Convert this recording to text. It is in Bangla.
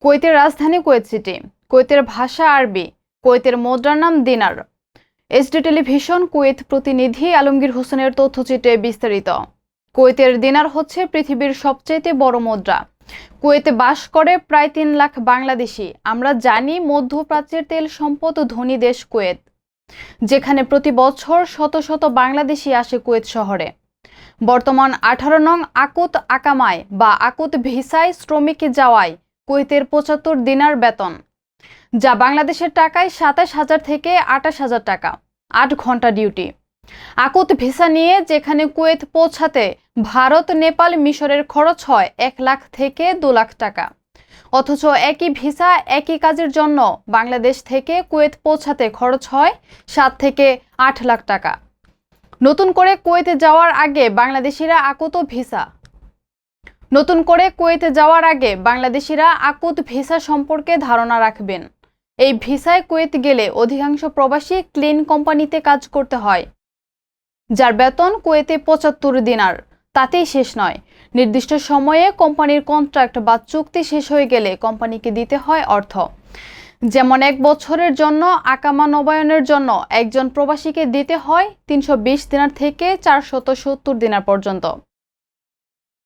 কুয়েতের রাজধানী কুয়েত সিটি। কুয়েতের ভাষা আরবি। কুয়েতের মুদ্রার নাম দিনার। এইচডি টেলিভিশন কুয়েত প্রতিনিধি আলমগীর হোসেনের তথ্যচিত্রে বিস্তারিত। কুয়েতের দিনার হচ্ছে পৃথিবীর সবচেয়ে বড় মুদ্রা। কুয়েতে বাস করে প্রায় ৩ লাখ বাংলাদেশি। আমরা জানি মধ্যপ্রাচ্যের তেল সম্পদ ধনী দেশ কুয়েত, যেখানে প্রতি বছর শত শত বাংলাদেশি আসে কুয়েত শহরে। বর্তমান 18 নং আকুত আকামায় বা আকুত ভিসায় শ্রমিক যাওয়ায় কুয়েতের 75 দিনার বেতন, যা বাংলাদেশের টাকায় 27,000 থেকে 28,000 টাকা। 8 ঘন্টা ডিউটি। আকুত ভিসা নিয়ে যেখানে কুয়েত পৌঁছাতে ভারত, নেপাল, মিশরের খরচ হয় 1 লাখ থেকে 2 লাখ টাকা, অথচ একই ভিসা একই কাজের জন্য বাংলাদেশ থেকে কুয়েত পৌঁছাতে খরচ হয় 7 থেকে 8 লাখ টাকা। নতুন করে কুয়েতে যাওয়ার আগে বাংলাদেশিরা আকুত ভিসা সম্পর্কে ধারণা রাখবেন। এই ভিসায় কুয়েত গেলে অধিকাংশ প্রবাসী ক্লিন কোম্পানিতে কাজ করতে হয়, যার বেতন কুয়েতে 75 দিনার। তাতেই শেষ নয়, নির্দিষ্ট সময়ে কোম্পানির কন্ট্রাক্ট বা চুক্তি শেষ হয়ে গেলে কোম্পানিকে দিতে হয় অর্থ। যেমন 1 বছরের জন্য আকামা নবায়নের জন্য একজন প্রবাসীকে দিতে হয় 320 দিনার থেকে 470 দিনার পর্যন্ত।